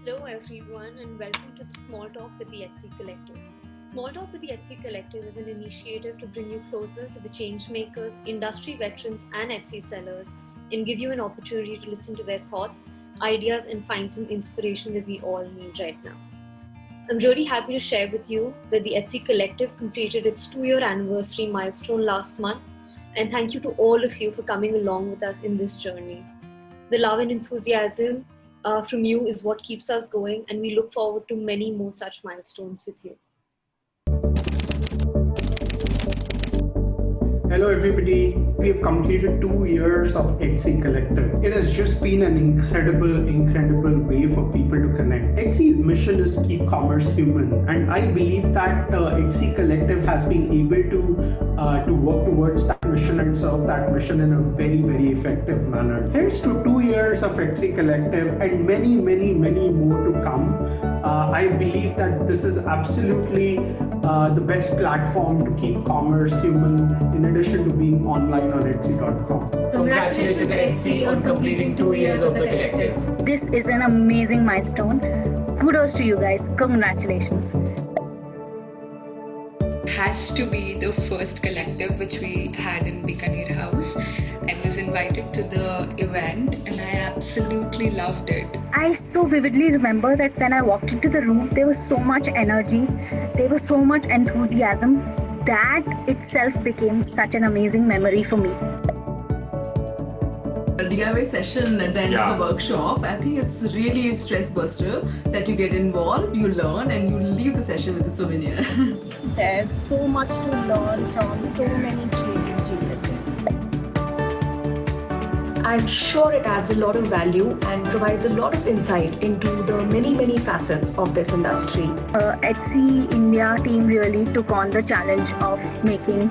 Hello everyone and welcome to the Small Talk with the Etsy Collective. Small Talk with the Etsy Collective is an initiative to bring you closer to the change makers, industry veterans and Etsy sellers and give you an opportunity to listen to their thoughts, ideas and find some inspiration that we all need right now. I'm really happy to share with you that the Etsy Collective completed its 2-year anniversary milestone last month, and thank you to all of you for coming along with us in this journey. The love and enthusiasm from you is what keeps us going, and we look forward to many more such milestones with you. Hello everybody, we have completed 2 years of Etsy Collective. It has just been an incredible way for people to connect. Etsy's mission is keep commerce human, and I believe that Etsy Collective has been able to work towards that mission and serve that mission in a very effective manner. Here's to 2 years of Etsy Collective and many more to come. I believe that this is absolutely the best platform to keep commerce human in addition to being online on Etsy.com. Congratulations Etsy on completing 2 years of the collective. This is an amazing milestone. Kudos to you guys. Congratulations. Has to be the first collective which we had in Bikaner House. I was invited to the event and I absolutely loved it. I so vividly remember that when I walked into the room, there was so much energy, there was so much enthusiasm. That itself became such an amazing memory for me. A DIY session at the end of the workshop, I think it's really a stress buster that you get involved, you learn and you leave the session with a souvenir. There's so much to learn from so many creative geniuses. I'm sure it adds a lot of value and provides a lot of insight into the many facets of this industry. Etsy India team really took on the challenge of making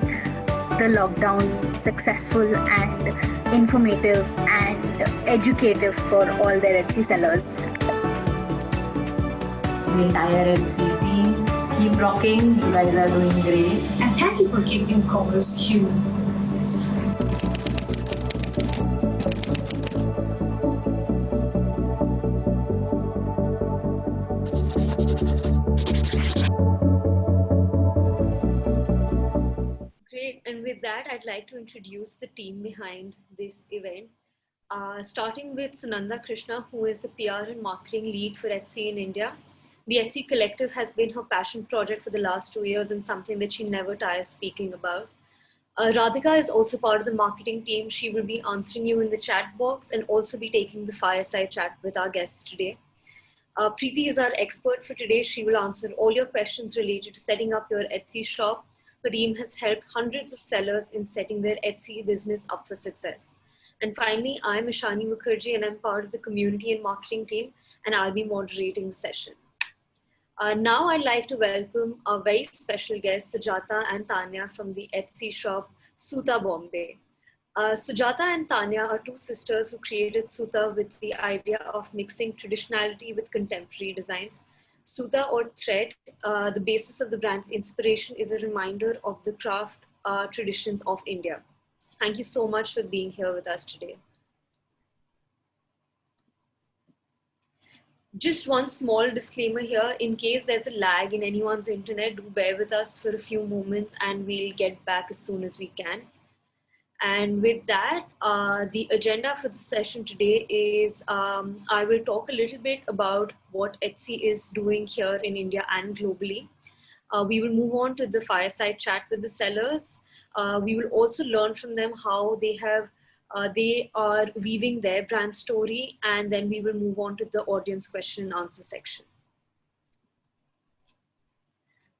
the lockdown successful and informative and educative for all their Etsy sellers. The entire Etsy team, keep rocking, you guys are doing great. And thank you for keeping commerce human. Great, and with that, I'd like to introduce the team behind this event. Starting with Sunanda Krishna, who is the PR and marketing lead for Etsy in India. The Etsy Collective has been her passion project for the last 2 years and something that she never tires speaking about. Radhika is also part of the marketing team. She will be answering you in the chat box and also be taking the fireside chat with our guests today. Preeti is our expert for today. She will answer all your questions related to setting up your Etsy shop. Her team has helped hundreds of sellers in setting their Etsy business up for success. And finally, I'm Ishani Mukherjee and I'm part of the community and marketing team, and I'll be moderating the session. Now I'd like to welcome our very special guests, Sujata and Tanya from the Etsy shop, Suta Bombay. Sujata and Tanya are two sisters who created Suta with the idea of mixing traditionality with contemporary designs. Suta or thread, the basis of the brand's inspiration, is a reminder of the craft traditions of India. Thank you so much for being here with us today. Just one small disclaimer here, in case there's a lag in anyone's internet, do bear with us for a few moments and we'll get back as soon as we can. And with that, the agenda for the session today is I will talk a little bit about what Etsy is doing here in India and globally. We will move on to the fireside chat with the sellers. We will also learn from them how they are weaving their brand story, and then we will move on to the audience question and answer section.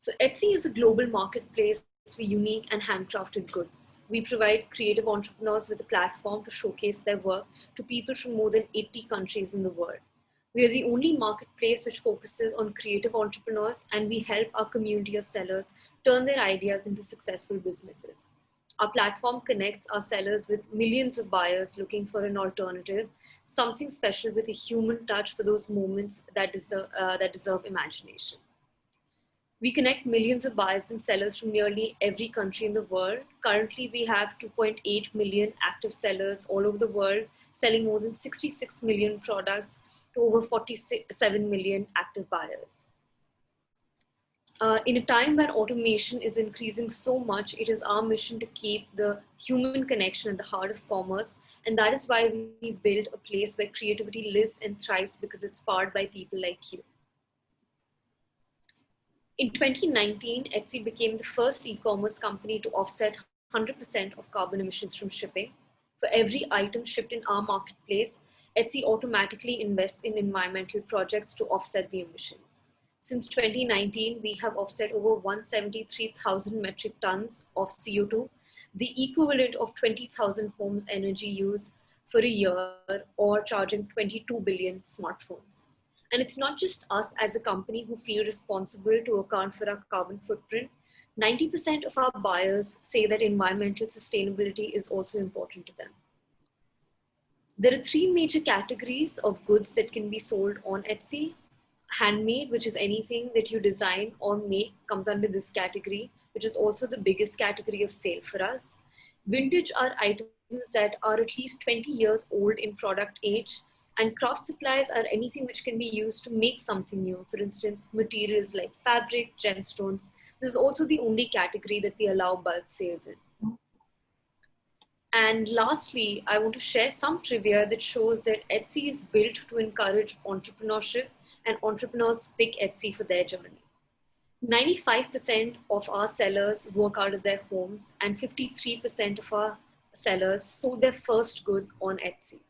So Etsy is a global marketplace for unique and handcrafted goods. We provide creative entrepreneurs with a platform to showcase their work to people from more than 80 countries in the world. We are the only marketplace which focuses on creative entrepreneurs, and we help our community of sellers turn their ideas into successful businesses. Our platform connects our sellers with millions of buyers looking for an alternative, something special with a human touch for those moments that deserve imagination. We connect millions of buyers and sellers from nearly every country in the world. Currently, we have 2.8 million active sellers all over the world, selling more than 66 million products to over 47 million active buyers. In a time when automation is increasing so much, it is our mission to keep the human connection at the heart of commerce. And that is why we built a place where creativity lives and thrives, because it's powered by people like you. In 2019, Etsy became the first e-commerce company to offset 100% of carbon emissions from shipping. For every item shipped in our marketplace, Etsy automatically invests in environmental projects to offset the emissions. Since 2019, we have offset over 173,000 metric tons of CO2, the equivalent of 20,000 homes' energy use for a year, or charging 22 billion smartphones. And it's not just us as a company who feel responsible to account for our carbon footprint. 90% of our buyers say that environmental sustainability is also important to them. There are three major categories of goods that can be sold on Etsy. Handmade, which is anything that you design or make, comes under this category, which is also the biggest category of sale for us. Vintage are items that are at least 20 years old in product age, and craft supplies are anything which can be used to make something new. For instance, materials like fabric, gemstones. This is also the only category that we allow bulk sales in. And lastly, I want to share some trivia that shows that Etsy is built to encourage entrepreneurship, and entrepreneurs pick Etsy for their journey. 95% of our sellers work out of their homes, and 53% of our sellers sold their first good on Etsy.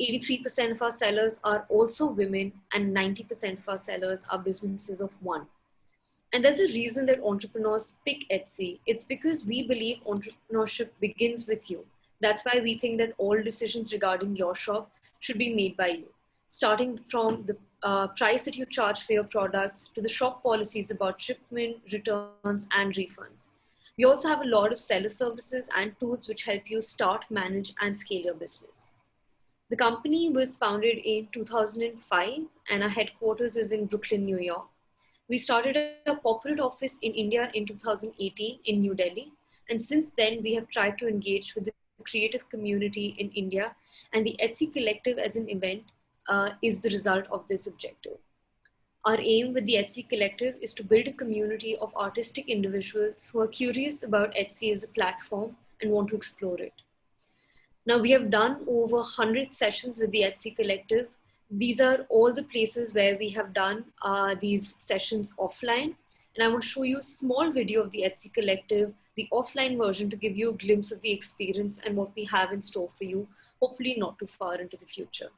83% of our sellers are also women, and 90% of our sellers are businesses of one. And there's a reason that entrepreneurs pick Etsy. It's because we believe entrepreneurship begins with you. That's why we think that all decisions regarding your shop should be made by you, starting from the price that you charge for your products to the shop policies about shipment, returns, and refunds. We also have a lot of seller services and tools which help you start, manage, and scale your business. The company was founded in 2005, and our headquarters is in Brooklyn, New York. We started a corporate office in India in 2018 in New Delhi. And since then, we have tried to engage with the creative community in India, and the Etsy Collective as an event is the result of this objective. Our aim with the Etsy Collective is to build a community of artistic individuals who are curious about Etsy as a platform and want to explore it. Now, we have done over 100 sessions with the Etsy Collective. These are all the places where we have done these sessions offline. And I want to show you a small video of the Etsy Collective, the offline version, to give you a glimpse of the experience and what we have in store for you, hopefully not too far into the future.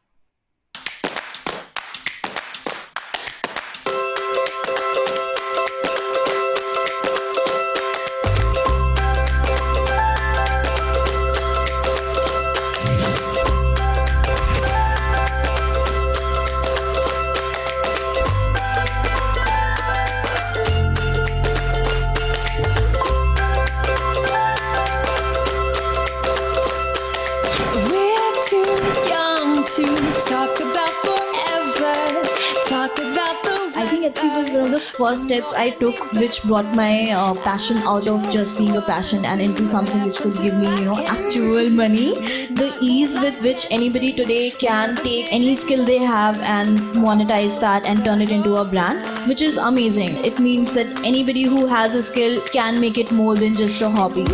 Etsy was one of the first steps I took, which brought my passion out of just being a passion and into something which could give me, actual money. The ease with which anybody today can take any skill they have and monetize that and turn it into a brand, which is amazing. It means that anybody who has a skill can make it more than just a hobby.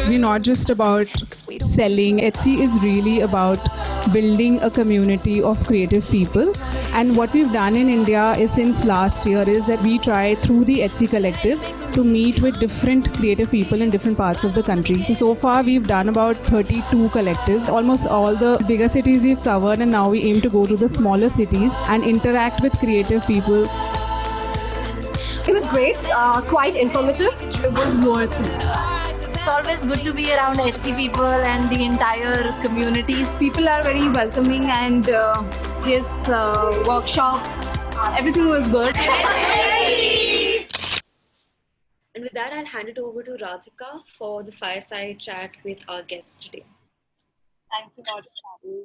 We're not just about selling. Etsy is really about building a community of creative people. And what we've done in India is since last year is that we try through the Etsy Collective to meet with different creative people in different parts of the country. So far we've done about 32 collectives. Almost all the bigger cities we've covered, and now we aim to go to the smaller cities and interact with creative people. It was great, quite informative. It was worth it. It's always good to be around Etsy people and the entire communities. People are very welcoming, and this workshop, everything was good. And with that, I'll hand it over to Radhika for the fireside chat with our guest today. Thanks a lot, Shadu.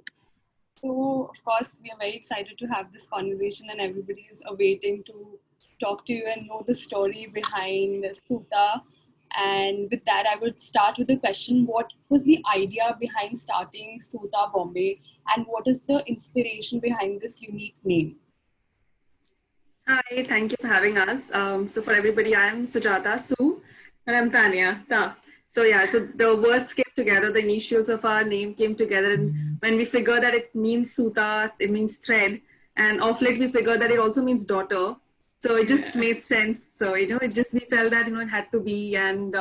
So, of course, we are very excited to have this conversation, and everybody is awaiting to talk to you and know the story behind Suta. And with that, I would start with the question: what was the idea behind starting Suta Bombay, and what is the inspiration behind this unique name? Hi, thank you for having us. So for everybody, I'm Sujata Su, and I'm Tanya Ta. So yeah, so the words came together, the initials of our name came together, and when we figured that it means Suta, it means thread, and of late we figured that it also means daughter. So it just made sense. So, we felt that, it had to be, and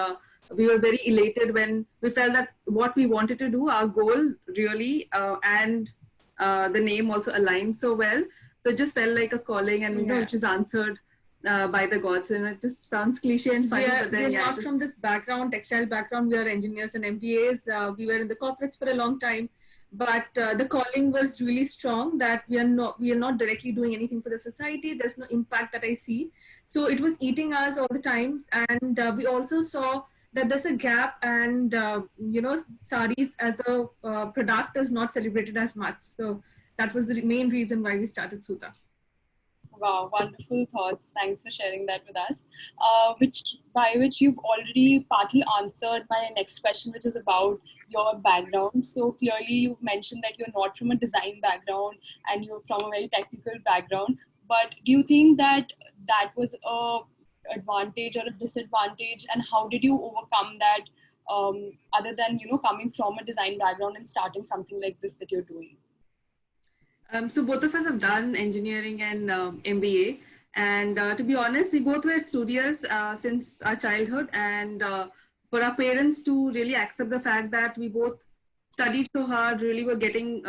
we were very elated when we felt that what we wanted to do, our goal really, and the name also aligned so well. So it just felt like a calling, and, which is answered by the gods. And it just sounds cliche and funny, but then, we're not from this background, textile background. We are engineers and MBAs. We were in the corporates for a long time. But the calling was really strong that we are not directly doing anything for the society. There's no impact that I see. So it was eating us all the time. And we also saw that there's a gap, and, saris as a product is not celebrated as much. So that was the main reason why we started Suta. Wow, wonderful thoughts. Thanks for sharing that with us. By which you've already partly answered my next question, which is about your background. So clearly you've mentioned that you're not from a design background and you're from a very technical background. But do you think that that was an advantage or a disadvantage, and how did you overcome that, other than, coming from a design background and starting something like this that you're doing? So both of us have done engineering and MBA, and to be honest, we both were studious since our childhood, and for our parents to really accept the fact that we both studied so hard, really were getting,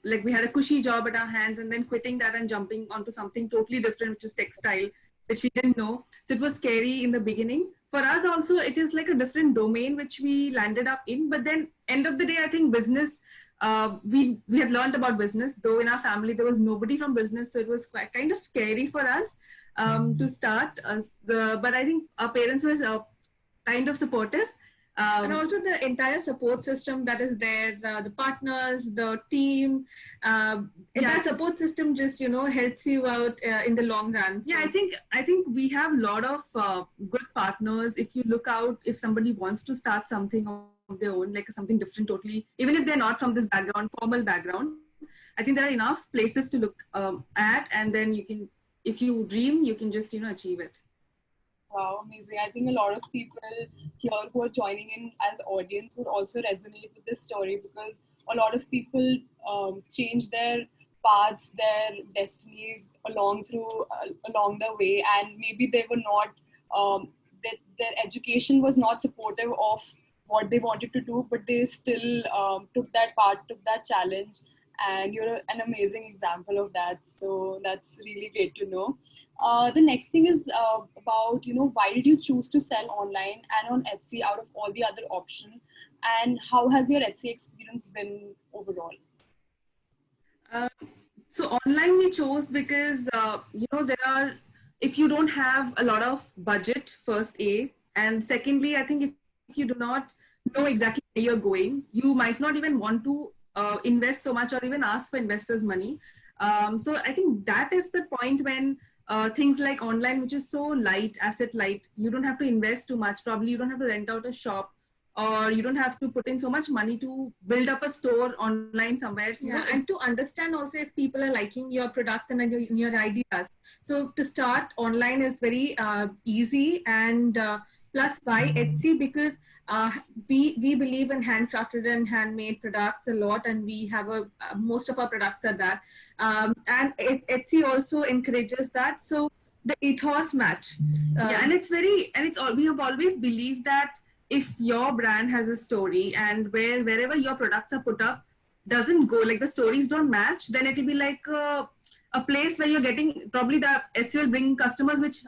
we had a cushy job at our hands, and then quitting that and jumping onto something totally different, which is textile, which we didn't know. So it was scary in the beginning. For us also, it is like a different domain which we landed up in, but then end of the day, I think business, we had learned about business, though in our family there was nobody from business, so it was quite kind of scary for us to start. But I think our parents were kind of supportive. And also the entire support system that is there, the partners, the team, that support system just, helps you out in the long run. So. Yeah, I think we have a lot of good partners. If you look out, if somebody wants to start something of their own, like something different totally, even if they're not from this background, formal background, I think there are enough places to look at, and then you can, if you dream, you can just, achieve it. Wow, amazing. I think a lot of people here who are joining in as audience would also resonate with this story, because a lot of people change their paths, their destinies along the way, and maybe they were not, their education was not supportive of what they wanted to do, but they still took that part, took that challenge, and you're an amazing example of that. So that's really great to know. The next thing is about, why did you choose to sell online and on Etsy out of all the other options, and how has your Etsy experience been overall? So online we chose because, there are, if you don't have a lot of budget, first A, and secondly, I think if you do not know exactly where you're going, you might not even want to invest so much or even ask for investors' money. So I think that is the point when things like online, which is so light, asset light, you don't have to invest too much. Probably you don't have to rent out a shop, or you don't have to put in so much money to build up a store online somewhere. So, and to understand also if people are liking your products and your ideas. So to start online is very easy, and plus why Etsy, because we believe in handcrafted and handmade products a lot, and we have most of our products are that, and Etsy also encourages that. So the ethos match. We have always believed that if your brand has a story, and wherever your products are put up doesn't go, like the stories don't match, then it will be like a place where you're getting, probably the Etsy will bring customers which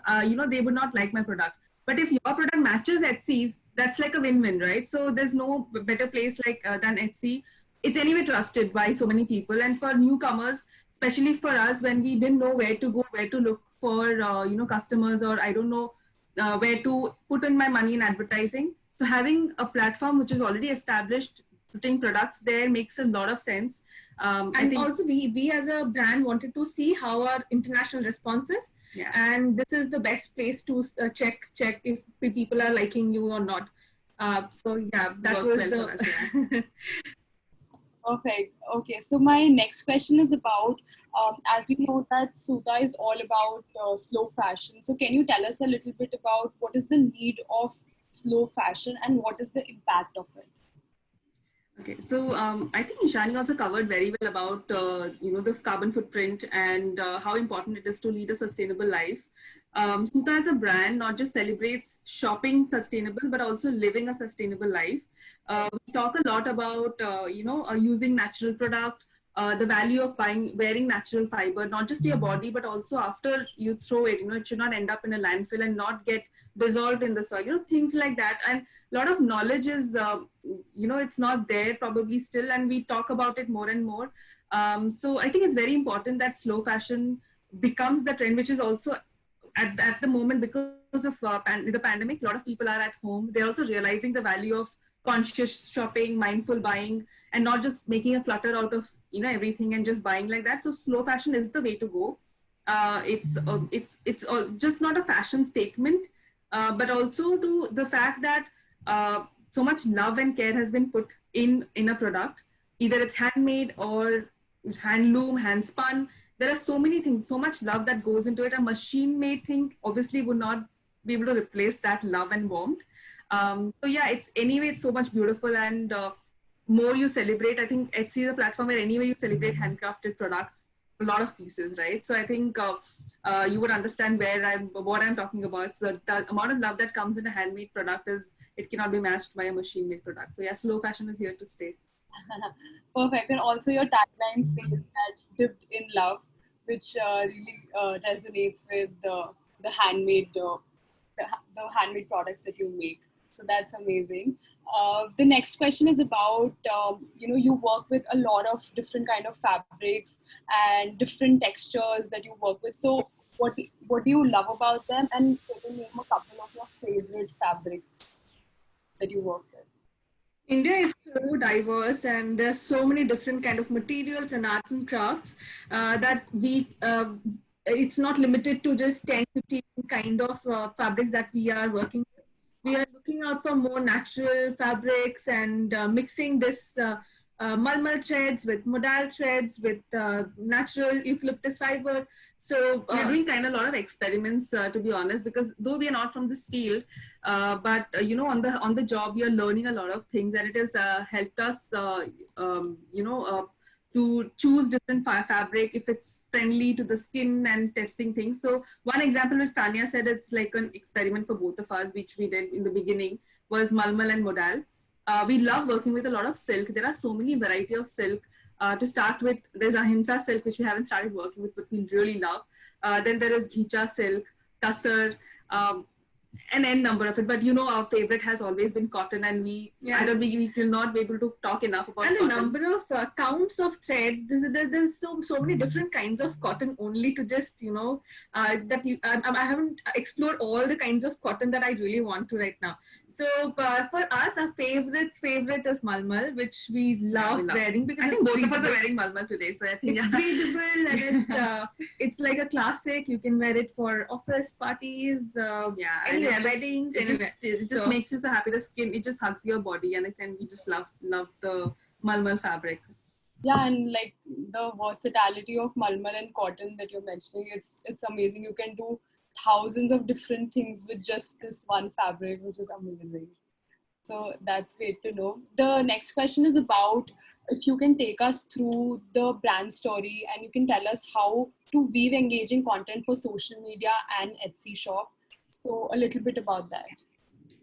they would not like my product. But if your product matches Etsy's, that's like a win-win, right? So there's no better place than Etsy. It's anyway trusted by so many people, and for newcomers, especially for us, when we didn't know where to go, where to look for customers, or I don't know where to put in my money in advertising. So having a platform which is already established, putting products there makes a lot of sense. And also we as a brand wanted to see how our international response is. Yeah. And this is the best place to check if people are liking you or not. So yeah, that was the... Perfect. Okay, so my next question is about, as you know that Suta is all about slow fashion. So can you tell us a little bit about what is the need of slow fashion and what is the impact of it? Okay, so I think Ishani also covered very well about the carbon footprint and how important it is to lead a sustainable life. Suta as a brand not just celebrates shopping sustainable, but also living a sustainable life. We talk a lot about using natural product, the value of wearing natural fiber, not just your body, but also after you throw it. It should not end up in a landfill and not get dissolved in the soil. Things like that. And a lot of knowledge is, it's not there probably still, and we talk about it more and more. So I think it's very important that slow fashion becomes the trend, which is also at the moment because of the pandemic. A lot of people are at home. They're also realizing the value of conscious shopping, mindful buying, and not just making a clutter out of everything and just buying like that. So slow fashion is the way to go. It's just not a fashion statement, but also to the fact that so much love and care has been put in a product. Either it's handmade or handloom, hand spun. There are so many things, so much love that goes into it. A machine-made thing obviously would not be able to replace that love and warmth. So yeah, it's so much beautiful, and more you celebrate. I think Etsy is a platform where anyway you celebrate handcrafted products, a lot of pieces, right? So I think you would understand what I'm talking about. So the amount of love that comes in a handmade product it cannot be matched by a machine-made product. So yeah, slow fashion is here to stay. Perfect. And also your tagline says that dipped in love, which really resonates with the handmade products that you make. So that's amazing. The next question is about, you work with a lot of different kind of fabrics and different textures that you work with. So what do you love about them? And can you name a couple of your favorite fabrics that you work with? India is so diverse, and there's so many different kind of materials and arts and crafts that it's not limited to just 10, 15 kind of fabrics that we are working with. We are looking out for more natural fabrics and mixing this malmal threads with modal threads with natural eucalyptus fiber. So we're doing kind of a lot of experiments, to be honest, because though we are not from this field, but on the job we are learning a lot of things, and it has helped us, to choose different fabric if it's friendly to the skin and testing things. So one example which Tanya said, it's like an experiment for both of us, which we did in the beginning, was malmal and modal. We love working with a lot of silk. There are so many variety of silk. To start with, there's ahimsa silk, which we haven't started working with, but we really love. Then there is ghicha silk, tussar, an n number of it. But our favorite has always been cotton, and we will not be able to talk enough about and cotton. The number of counts of thread. There's so many different kinds of cotton only to just I haven't explored all the kinds of cotton that I really want to right now. So for us, our favorite is malmal, which we love wearing because I think both of us are wearing malmal today. So I think it's breathable and it's like a classic. You can wear it for office parties, anywhere, weddings. It just makes you so happy. The skin, it just hugs your body, and we just love the malmal fabric. Yeah, and like the versatility of malmal and cotton that you're mentioning, it's amazing. You can do thousands of different things with just this one fabric, which is amazing. So that's great to know. The next question is about if you can take us through the brand story and you can tell us how to weave engaging content for social media and Etsy shop. So a little bit about that.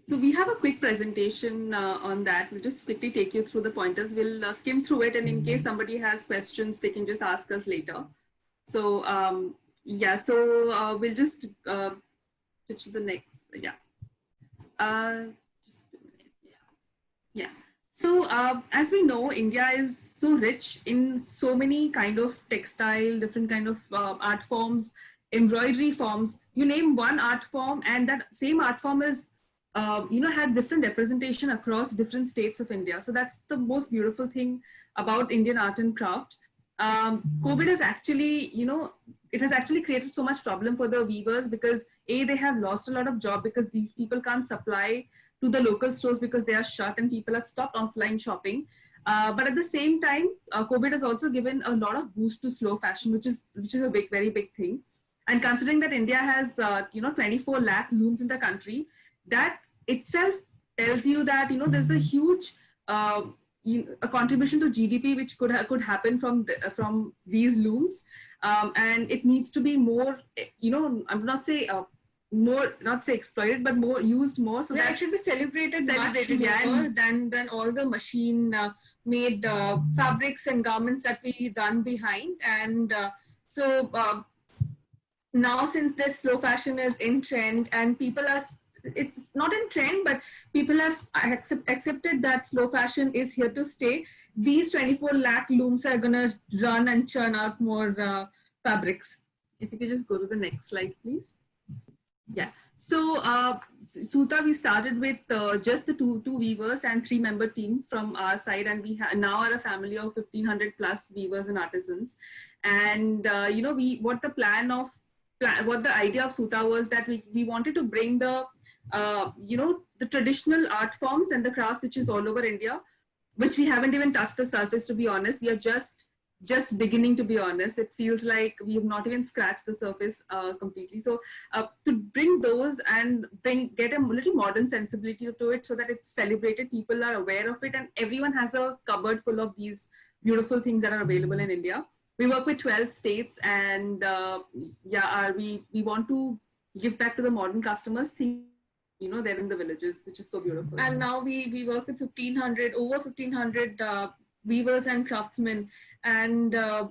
So we have a quick presentation on that. We'll just quickly take you through the pointers. We'll skim through it, and in case somebody has questions, they can just ask us later. So we'll just switch to the next. Just a minute. So as we know, India is so rich in so many kind of textile, different kind of art forms, embroidery forms. You name one art form, and that same art form is, had different representation across different states of India. So that's the most beautiful thing about Indian art and craft. COVID has actually, it has actually created so much problem for the weavers because they have lost a lot of job because these people can't supply to the local stores because they are shut and people have stopped offline shopping. But at the same time, COVID has also given a lot of boost to slow fashion, which is a very big thing. And considering that India has 24 lakh looms in the country, that itself tells you that there's a huge a contribution to GDP which could happen from these looms, and it needs to be more, I'm not say exploited, but more used more, so that it should be celebrated much more than all the machine made fabrics and garments that we run behind. And so now, since this slow fashion is in trend and people are, it's not in trend, but people have accepted that slow fashion is here to stay. These 24 lakh looms are going to run and churn out more fabrics. If you could just go to the next slide, please. Yeah. So Suta, we started with just the two weavers and 3-member team from our side, and we now are a family of 1,500 plus weavers and artisans. And what the idea of Suta was that we wanted to bring the the traditional art forms and the crafts which is all over India, which we haven't even touched the surface, to be honest. We are just beginning, to be honest. It feels like we have not even scratched the surface completely. So to bring those and get a little modern sensibility to it so that it's celebrated, people are aware of it, and everyone has a cupboard full of these beautiful things that are available in India. We work with 12 states, and we want to give back to the modern customers things, they're in the villages, which is so beautiful. And now we work with over 1,500 weavers and craftsmen, and the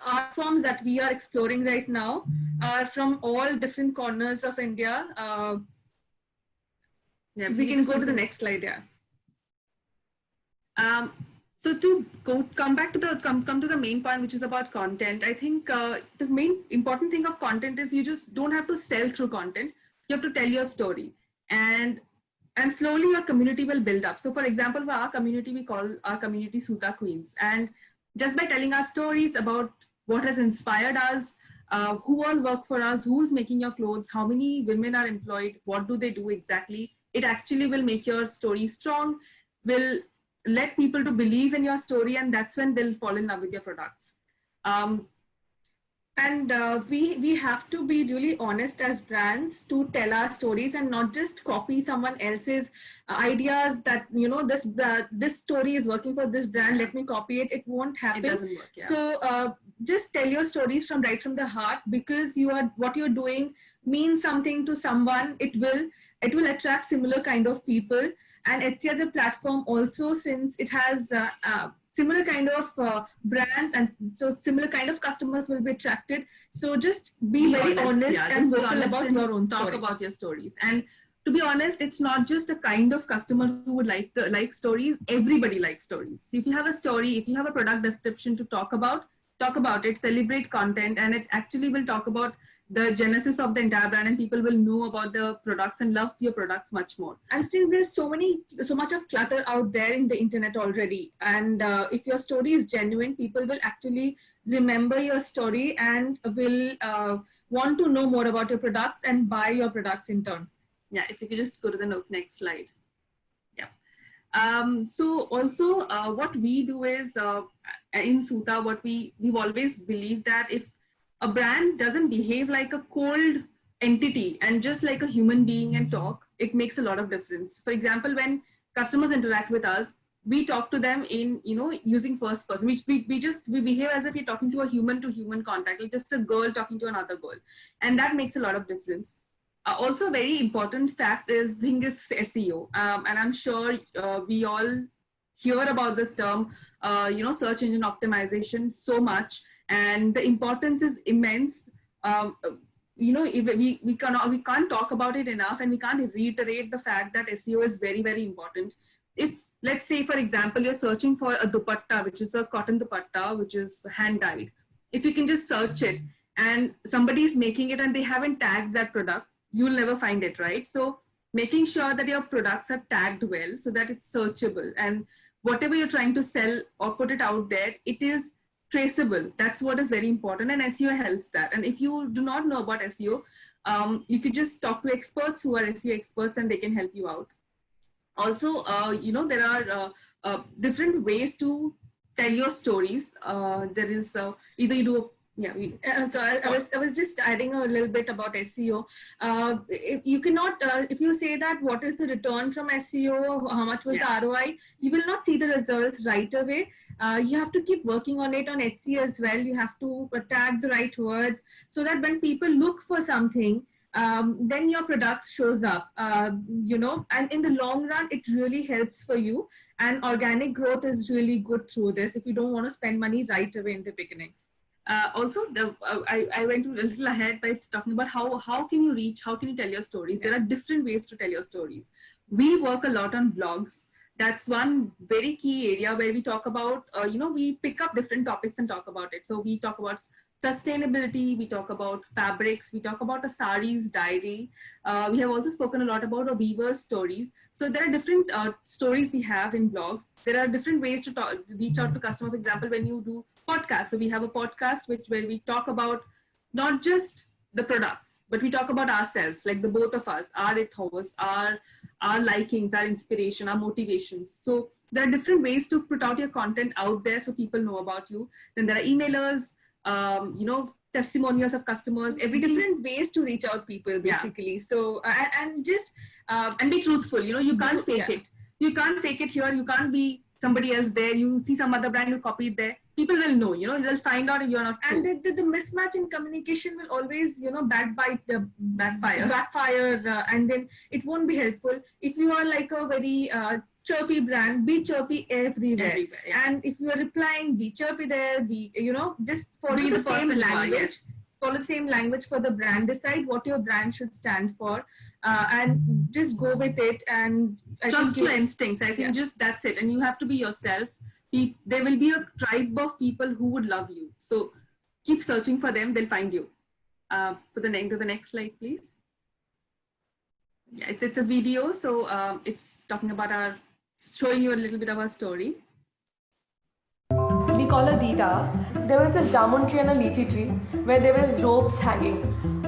art forms that we are exploring right now are from all different corners of India. We can go to the next slide. So to come back to come to the main point, which is about content, I think the main important thing of content is you just don't have to sell through content. You have to tell your story, and slowly your community will build up. So for example, for our community, we call our community Suta Queens. And just by telling our stories about what has inspired us, who all work for us, who's making your clothes, how many women are employed, what do they do exactly, it actually will make your story strong, will let people to believe in your story, and that's when they'll fall in love with your products. We have to be really honest as brands to tell our stories and not just copy someone else's ideas that, this story is working for this brand, let me copy it. It won't happen. It doesn't work, yeah. So just tell your stories right from the heart, because what you're doing means something to someone. It will attract similar kind of people. And Etsy as a platform also, since it has similar kind of brands, and so similar kind of customers will be attracted. So just be very honest and vocal about your own story. Talk about your stories. And to be honest, it's not just a kind of customer who would like stories. Everybody likes stories. So if you have a story, if you have a product description to talk about it, celebrate content, and it actually will talk about the genesis of the entire brand, and people will know about the products and love your products much more. And since there's so much of clutter out there in the internet already, and if your story is genuine, people will actually remember your story and will want to know more about your products and buy your products in turn. Yeah, if you could just go to the next slide. Yeah. So also what we do is in Suta, we've always believed that if a brand doesn't behave like a cold entity and just like a human being and talk, it makes a lot of difference. For example, when customers interact with us, we talk to them in, using first person. We behave as if we're talking to a human contact, like just a girl talking to another girl. And that makes a lot of difference. Also, a very important fact is SEO. And I'm sure we all hear about this term, search engine optimization so much. And the importance is immense. We can't talk about it enough, and we can't reiterate the fact that SEO is very, very important. If, let's say, for example, you're searching for a dupatta, which is a cotton dupatta, which is hand dyed. If you can just search it, and somebody is making it and they haven't tagged that product, you'll never find it, right? So making sure that your products are tagged well so that it's searchable, and whatever you're trying to sell or put it out there, it is traceable. That's what is very important, and SEO helps that. And if you do not know about SEO, you could just talk to experts who are SEO experts and they can help you out. Also, there are different ways to tell your stories. There is either you do so I was just adding a little bit about SEO. If you cannot, if you say that what is the return from SEO, how much was the ROI, you will not see the results right away. You have to keep working on it on Etsy as well. You have to tag the right words so that when people look for something, then your product shows up, and in the long run, it really helps for you. And organic growth is really good through this if you don't want to spend money right away in the beginning. Also, I went a little ahead by talking about how can you reach, how can you tell your stories. There are different ways to tell your stories. We work a lot on blogs. That's one very key area where we talk about, we pick up different topics and talk about it. So we talk about sustainability, we talk about fabrics, we talk about a sari's diary. We have also spoken a lot about a weaver's stories. So there are different stories we have in blogs. There are different ways to reach out to customers. For example, when you do podcasts, so we have a podcast where we talk about not just the products, but we talk about ourselves, like the both of us, our ethos, our likings, our inspiration, our motivations. So there are different ways to put out your content out there so people know about you. Then there are emailers, testimonials of customers, different ways to reach out people basically. So and be truthful. You can't fake it. You can't fake it here. You can't be somebody else there. You see some other brand, you copy it there. People will know. They'll find out if you're not true. And the mismatch in communication will always backfire, and then it won't be helpful. If you are like a very chirpy brand, be chirpy everywhere. And if you are replying, be chirpy there. Just follow the same language. Follow the same language for the brand. Decide what your brand should stand for, and just go with it. And trust your instincts. I think just that's it. And you have to be yourself. There will be a tribe of people who would love you. So keep searching for them. They'll find you. To the next slide, please. Yeah, it's a video. So it's talking about showing you a little bit of our story. We call her Dita. There was this jamun tree and a lychee tree where there was ropes hanging,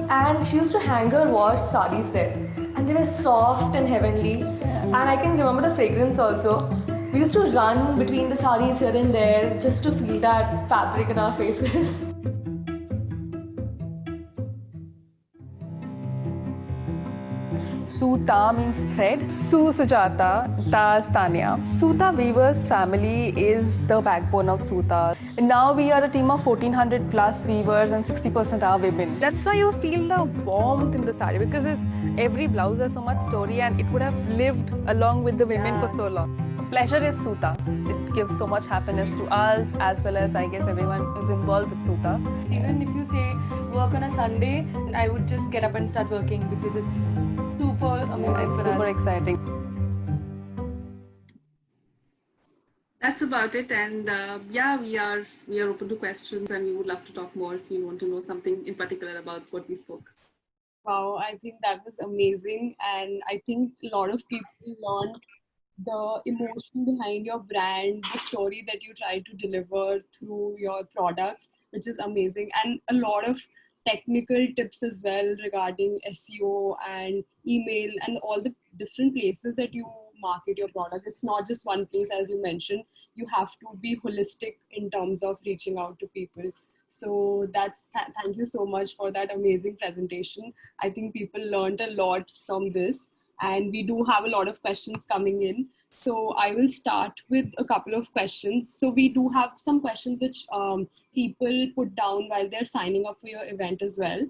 and she used to hang her washed sarees there, and they were soft and heavenly. And I can remember the fragrance also. We used to run between the sarees here and there just to feel that fabric in our faces. Suta means thread. Su Sujata, Ta is Tanya. Suta Weavers family is the backbone of Suta. Now we are a team of 1400 plus weavers and 60% are women. That's why you feel the warmth in the sari, because every blouse has so much story and it would have lived along with the women for so long. Pleasure is Suta. It gives so much happiness to us as well as I guess everyone who's involved with Suta. Even if you say work on a Sunday, I would just get up and start working because it's super amazing for us. Super exciting. That's about it. And we are open to questions and we would love to talk more if you want to know something in particular about what we spoke. Wow, I think that was amazing. And I think a lot of people learned the emotion behind your brand, the story that you try to deliver through your products, which is amazing. And a lot of technical tips as well regarding SEO and email and all the different places that you market your product. It's not just one place, as you mentioned. You have to be holistic in terms of reaching out to people. So thank you so much for that amazing presentation. I think people learned a lot from this. And we do have a lot of questions coming in. So I will start with a couple of questions. So we do have some questions which people put down while they're signing up for your event as well.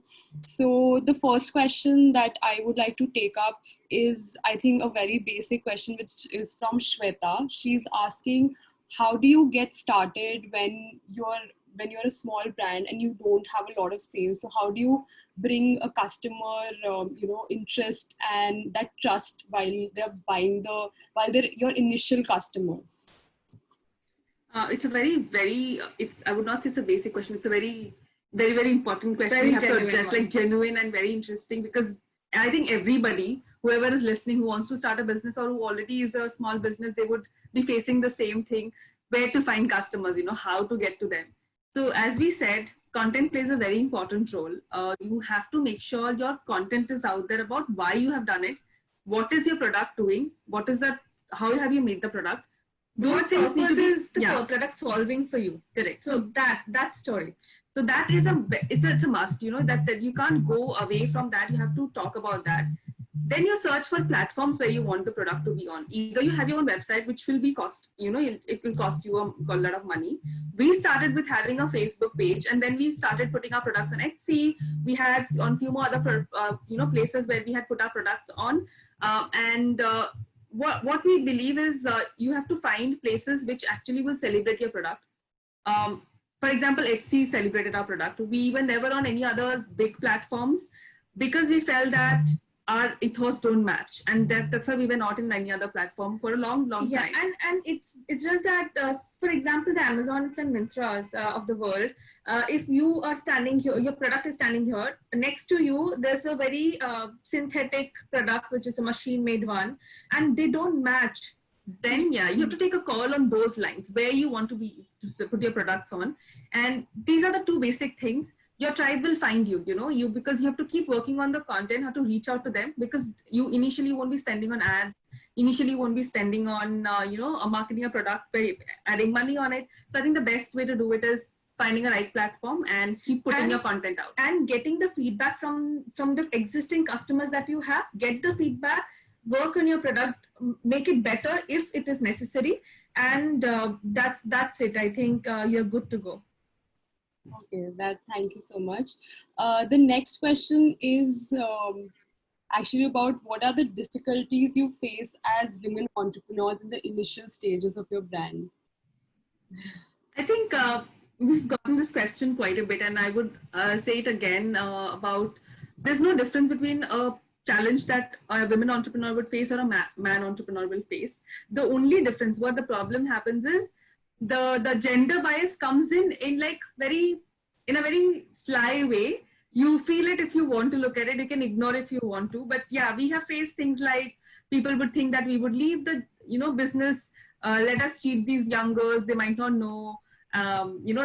So the first question that I would like to take up is, I think, a very basic question, which is from Shweta. She's asking, how do you get started when you're a small brand and you don't have a lot of sales? So how do you bring a customer, interest and that trust while they're buying while they're your initial customers? It's a very, I would not say it's a basic question. It's a very very, very important question Very we have to genuine address, one. like genuine and very interesting, because I think everybody, whoever is listening, who wants to start a business or who already is a small business, they would be facing the same thing: where to find customers, how to get to them. So as we said, content plays a very important role. You have to make sure your content is out there about why you have done it, what is your product doing, what is that, how have you made the product. Those What things need to purpose be, is the product solving for you? correct. So that story. So that is it's a must, that you can't go away from that. You have to talk about that. Then you search for platforms where you want the product to be on. Either you have your own website, which will be it will cost you a lot of money. We started with having a Facebook page, and then we started putting our products on Etsy. We had on few more other places where we had put our products on. What we believe is you have to find places which actually will celebrate your product. For example, Etsy celebrated our product. We were never on any other big platforms because we felt that our ethos don't match, and that's why we were not in any other platform for a long time. And it's just that, for example, the Amazons and Mintras of the world, if you are standing here, your product is standing here, next to you there's a very synthetic product, which is a machine-made one, and they don't match. Then you have to take a call on those lines, where you want to put your products on. And these are the two basic things. Your tribe will find you, because you have to keep working on the content, how to reach out to them, because you initially won't be spending on ads, initially won't be spending on, marketing a product, by adding money on it. So I think the best way to do it is finding a right platform and keep putting your content out. And getting the feedback from the existing customers that you have, get the feedback, work on your product, make it better if it is necessary. And that's it. I think you're good to go. Okay, thank you so much. The next question is actually about what are the difficulties you face as women entrepreneurs in the initial stages of your brand? I think we've gotten this question quite a bit, and I would say it again about there's no difference between a challenge that a women entrepreneur would face or a man entrepreneur will face. The only difference, what the problem happens is, the gender bias comes in a very sly way. You feel it if you want to look at it, you can ignore if you want to. But yeah, we have faced things like people would think that we would leave the business, let us cheat these young girls, they might not know.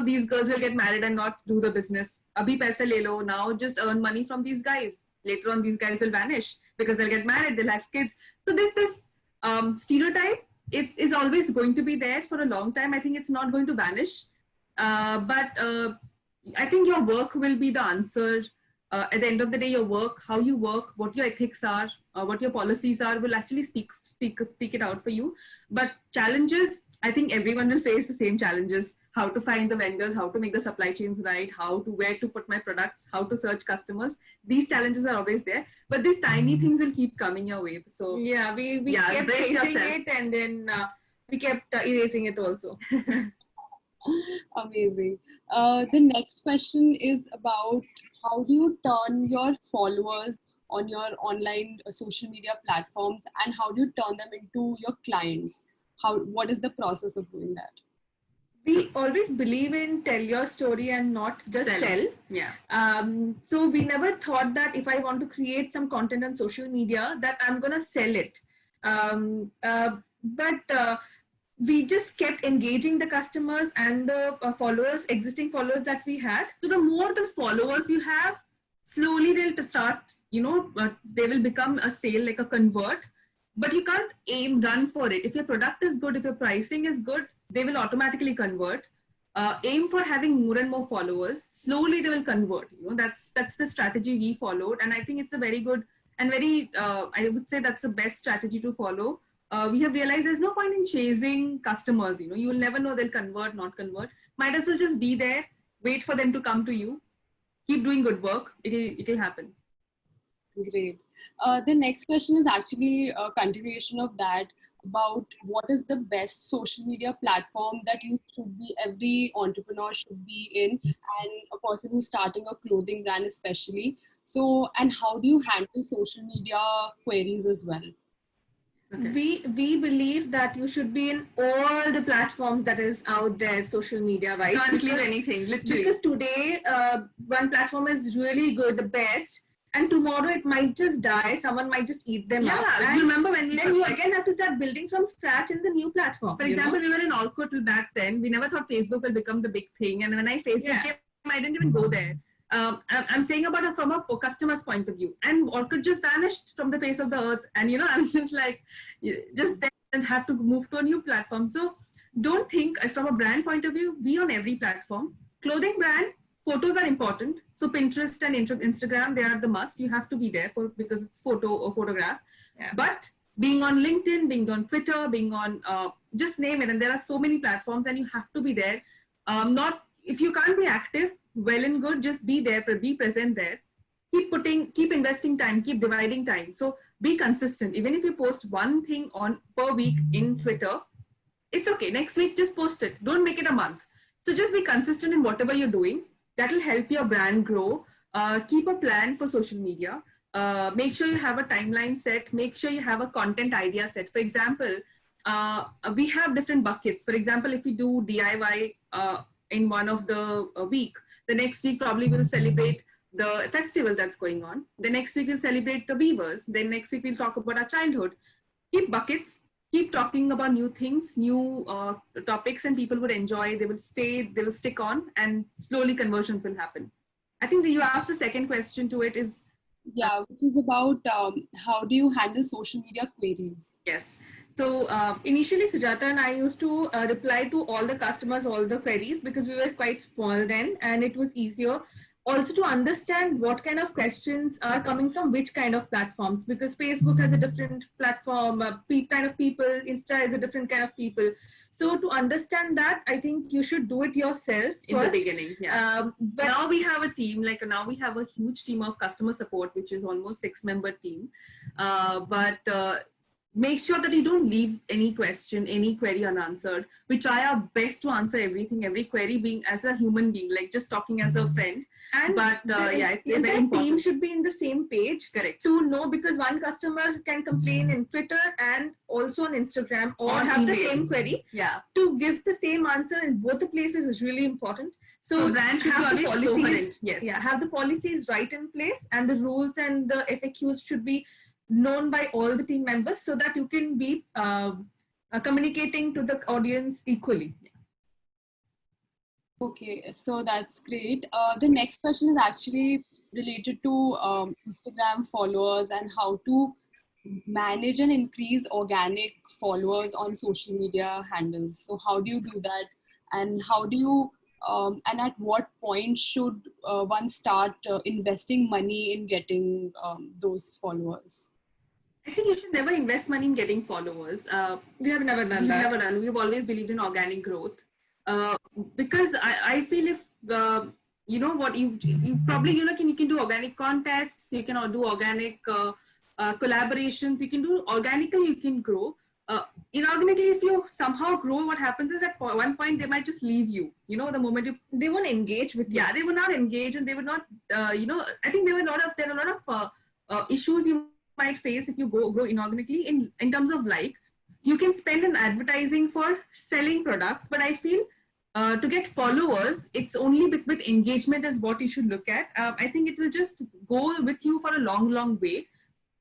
These girls will get married and not do the business. Abhi paisa le lo, now just earn money from these guys. Later on, these guys will vanish because they'll get married, they'll have kids. So this stereotype is always going to be there for a long time. I think it's not going to vanish. But I think your work will be the answer. At the end of the day, your work, how you work, what your ethics are, what your policies are, will actually speak it out for you. But challenges, I think everyone will face the same challenges. How to find the vendors, how to make the supply chains right, where to put my products, how to search customers. These challenges are always there, but these tiny things will keep coming your way. So yeah, we kept facing it, and then we kept erasing it also. Amazing. The next question is about how do you turn your followers on your online social media platforms, and how do you turn them into your clients? What is the process of doing that? We always believe in tell your story and not just sell. Yeah. So we never thought that if I want to create some content on social media that I'm going to sell it. But we just kept engaging the customers and the existing followers that we had. So the more the followers you have, slowly they'll start, they will become a sale, like a convert. But you can't run for it. If your product is good, if your pricing is good, they will automatically convert. Aim for having more and more followers. Slowly they will convert. That's the strategy we followed, and I think it's a very good and very I would say that's the best strategy to follow. We have realized there's no point in chasing customers. You will never know they'll convert, not convert. Might as well just be there, wait for them to come to you. Keep doing good work. It'll happen. Great. The next question is actually a continuation of that, about what is the best social media platform that every entrepreneur should be in, and a person who's starting a clothing brand especially. So, and how do you handle social media queries as well? We believe that you should be in all the platforms that is out there, social media, right? Can't leave anything, literally. Because today, one platform is really good, the best, and tomorrow it might just die. Someone might just eat them up. Yeah, And you remember when then you again have to start building from scratch in the new platform. For example, we were in Orkut back then. We never thought Facebook will become the big thing. And when Facebook came, I didn't even go there. I'm saying about it from a customer's point of view. And Orkut just vanished from the face of the earth. And, I'm just like, just then have to move to a new platform. So don't think from a brand point of view, be on every platform. Clothing brand, photos are important. So Pinterest and Instagram, they are the must. You have to be there because it's photo or photograph. Yeah. But being on LinkedIn, being on Twitter, being on, just name it. And there are so many platforms and you have to be there. If you can't be active, well and good, just be there, be present there. Keep investing time, keep dividing time. So be consistent. Even if you post one thing per week in Twitter, it's okay. Next week, just post it. Don't make it a month. So just be consistent in whatever you're doing. That will help your brand grow. Keep a plan for social media. Make sure you have a timeline set. Make sure you have a content idea set. For example, we have different buckets. For example, if we do DIY in one of the week, the next week probably we'll celebrate the festival that's going on. The next week we'll celebrate the weavers. Then next week we'll talk about our childhood. Keep buckets. Keep talking about new things, new topics, and people would enjoy. They will stay, they will stick on, and slowly conversions will happen. I think that you asked a second question to it is... Yeah, which is about how do you handle social media queries? Yes. So initially, Sujata and I used to reply to all the customers, all the queries, because we were quite small then, and it was easier. Also to understand what kind of questions are coming from which kind of platforms, because Facebook has a different platform, kind of people, Insta is a different kind of people. So to understand that, I think you should do it yourself in first. The beginning. Yeah. But now we have a team, now we have a huge team of customer support, which is almost 6-member team. Make sure that you don't leave any question, any query unanswered. We try our best to answer everything, every query being as a human being, just talking as a friend. The team should be in the same page. Correct. To know, because one customer can complain in Twitter and also on Instagram or have the same query. Yeah. To give the same answer in both the places is really important. So brand should have the policies. Yes. Yeah, have the policies right in place, and the rules and the FAQs should be known by all the team members so that you can be communicating to the audience equally. Okay, so that's great. The next question is actually related to Instagram followers and how to manage and increase organic followers on social media handles. So how do you do that? And how do you, and at what point should one start investing money in getting those followers? I think you should never invest money in getting followers. We have never done that. We've always believed in organic growth. Because I feel if, you know what, you probably, you can do organic contests, you can do organic collaborations, you can do organically, you can grow. Inorganically, if you somehow grow, what happens is at one point they might just leave you. The moment they won't engage with you. Yeah, they will not engage, and they would not, I think there are a lot of issues you might face if you grow inorganically in terms of you can spend on advertising for selling products, but I feel to get followers, it's only with engagement is what you should look at. I think it will just go with you for a long way.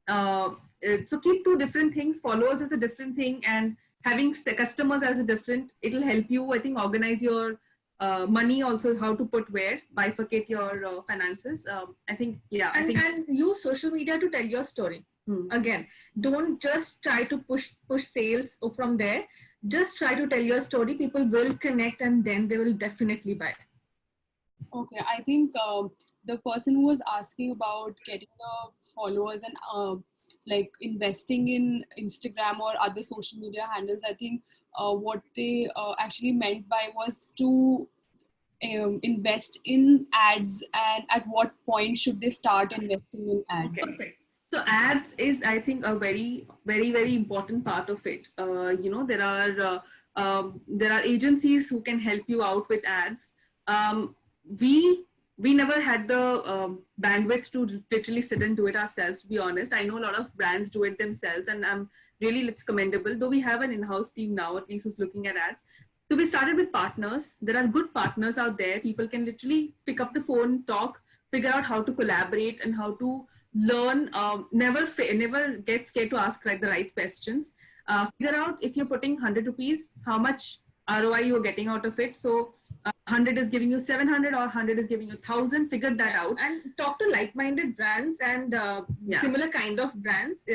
So keep two different things. Followers is a different thing, and having customers as a different, it'll help you, I think, organize your money also, how to put where, bifurcate your finances. I think, yeah. And use social media to tell your story. Again, don't just try to push sales from there. Just try to tell your story. People will connect, and then they will definitely buy. Okay, I think the person who was asking about getting the followers and investing in Instagram or other social media handles, I think what they actually meant by was to invest in ads, and at what point should they start investing in ads? Okay. So ads is, I think, a very, very, very important part of it. There are agencies who can help you out with ads. We we never had the bandwidth to literally sit and do it ourselves, to be honest. I know a lot of brands do it themselves, and really, it's commendable. Though we have an in-house team now, at least who's looking at ads. So we started with partners. There are good partners out there. People can literally pick up the phone, talk, figure out how to collaborate and how to learn. Never get scared to ask the right questions. Figure out if you're putting 100 rupees, how much ROI you're getting out of it. So 100 is giving you 700 or 100 is giving you 1000. Figure that out and talk to like-minded brands and similar kind of brands.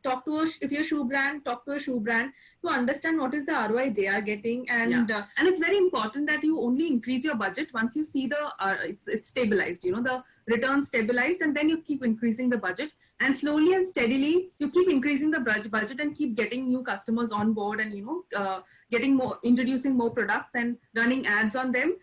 Talk to if you're a shoe brand, talk to a shoe brand to understand what is the ROI they are getting. And it's very important that you only increase your budget once you see the it's stabilized. The return stabilized, and then you keep increasing the budget. And slowly and steadily, you keep increasing the budget and keep getting new customers on board, and introducing more products and running ads on them.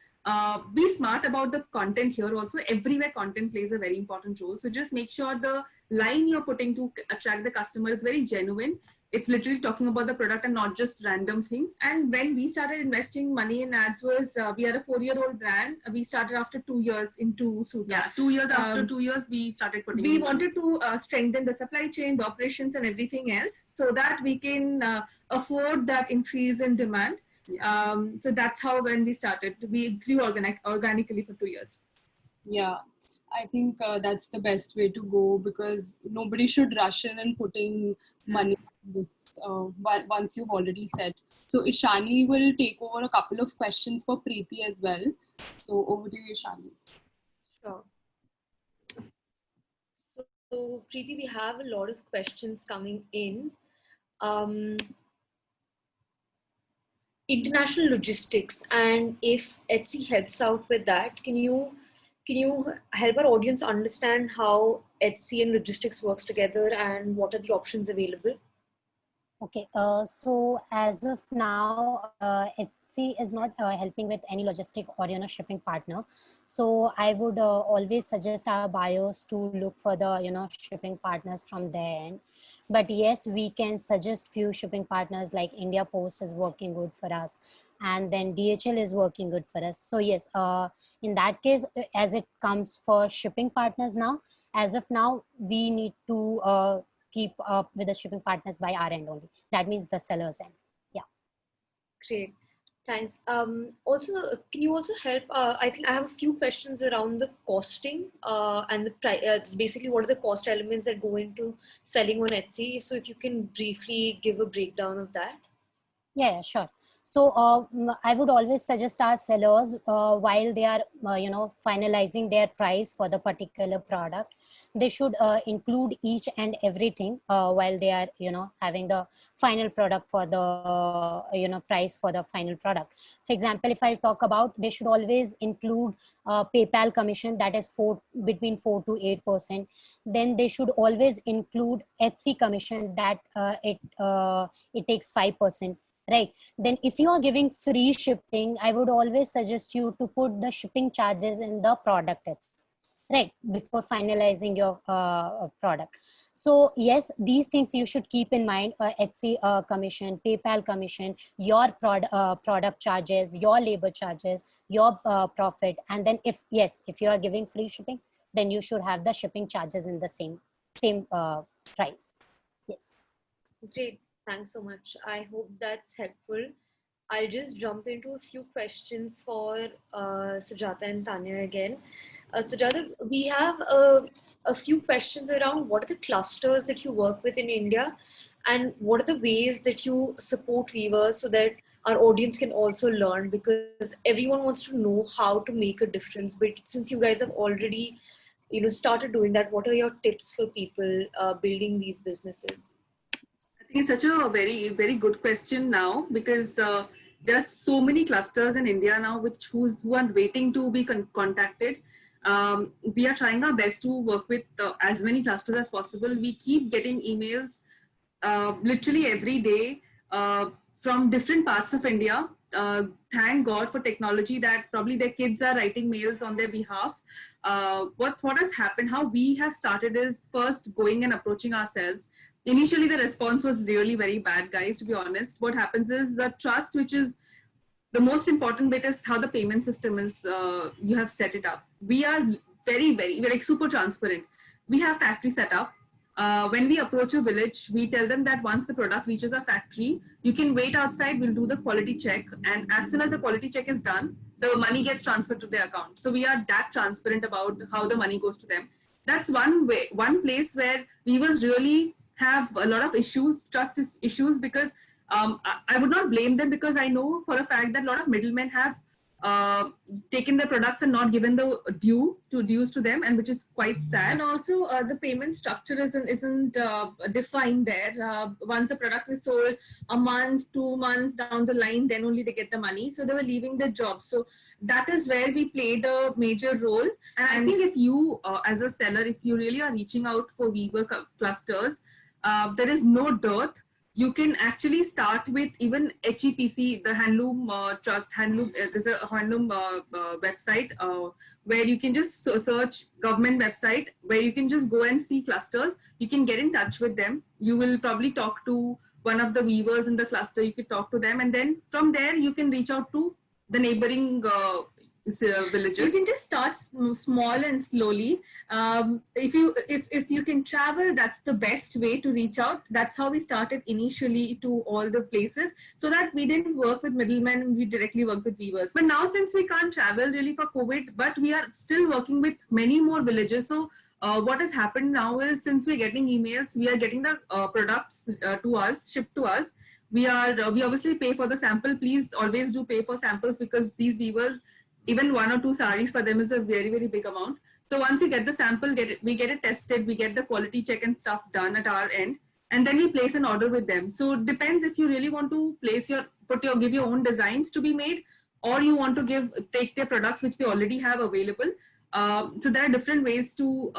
Be smart about the content here also. Everywhere content plays a very important role. So just make sure the line you're putting to attract the customer is very genuine. It's literally talking about the product and not just random things. And when we started investing money in ads was, we are a 4-year-old brand. We started after 2 years into Suta. Yeah, 2 years after 2 years, we started putting We wanted to strengthen the supply chain, the operations and everything else so that we can afford that increase in demand. Yeah. So that's how when we started, we grew organically for 2 years. Yeah. I think that's the best way to go, because nobody should rush in and putting money in this once you've already set. So Ishani will take over a couple of questions for Preeti as well. So over to you, Ishani. Sure. So Preeti, we have a lot of questions coming in. International logistics, and if Etsy helps out with that, can you help our audience understand how Etsy and logistics works together and what are the options available? Okay, so as of now, Etsy is not helping with any logistic or shipping partner. So I would always suggest our buyers to look for the shipping partners from their end. But yes, we can suggest few shipping partners like India Post is working good for us, and then DHL is working good for us. So yes, in that case, as it comes for shipping partners now, as of now, we need to keep up with the shipping partners by our end only. That means the seller's end. Yeah. Great. Thanks. Also, can you also help? I think I have a few questions around the costing and the basically what are the cost elements that go into selling on Etsy. So if you can briefly give a breakdown of that. Yeah, sure. So I would always suggest our sellers while they are finalizing their price for the particular product, they should include each and everything while they are having the final product for the price for the final product. For example, if I talk about, they should always include PayPal commission, that is between 4 to 8%. Then they should always include Etsy commission, that it takes 5%. Right. Then if you are giving free shipping, I would always suggest you to put the shipping charges in the product itself, right, before finalizing your product. So yes, these things you should keep in mind: Etsy commission, PayPal commission, your product charges, your labor charges, your profit. And then if you are giving free shipping, then you should have the shipping charges in the same price. Yes. Great. Thanks so much. I hope that's helpful. I'll just jump into a few questions for Sujata and Tanya again. Sujata, we have a few questions around what are the clusters that you work with in India, and what are the ways that you support weavers so that our audience can also learn, because everyone wants to know how to make a difference. But since you guys have already started doing that, what are your tips for people building these businesses? It's such a very, very good question now, because there are so many clusters in India now who are waiting to be contacted. We are trying our best to work with as many clusters as possible. We keep getting emails literally every day from different parts of India. Thank God for technology that probably their kids are writing mails on their behalf. What has happened, how we have started is first going and approaching ourselves. Initially, the response was really very bad, guys, to be honest. What happens is the trust, which is the most important bit is how the payment system is, you have set it up. We are we're like super transparent. We have factory set up. When we approach a village, we tell them that once the product reaches our factory, you can wait outside, we'll do the quality check. And as soon as the quality check is done, the money gets transferred to their account. So we are that transparent about how the money goes to them. That's one place where weavers really have a lot of issues, trust issues, because I would not blame them, because I know for a fact that a lot of middlemen have taken the products and not given the dues to them, and which is quite sad. And also the payment structure isn't defined there. Once a product is sold, a month, 2 months down the line, then only they get the money. So they were leaving their job. So that is where we played a major role. And I think if you, as a seller, if you really are reaching out for weaver clusters, there is no dearth. You can actually start with even HEPC, the Handloom Trust. There's a Handloom website where you can just search government website, where you can just go and see clusters. You can get in touch with them. You will probably talk to one of the weavers in the cluster. You could talk to them, and then from there you can reach out to the neighboring villages. You can just start small and slowly. If you can travel, that's the best way to reach out. That's how we started initially to all the places, so that we didn't work with middlemen, we directly work with weavers. But now, since we can't travel really for COVID, but we are still working with many more villages. So what has happened now is, since we're getting emails, we are getting the products to us, shipped to us. We obviously pay for the sample. Please always do pay for samples, because these weavers, even 1 or 2 saris for them is a very, very big amount. So once you get the sample, we get it tested, we get the quality check and stuff done at our end, and then we place an order with them. So it depends if you really want to give your own designs to be made, or you want to take their products which they already have available. So there are different ways to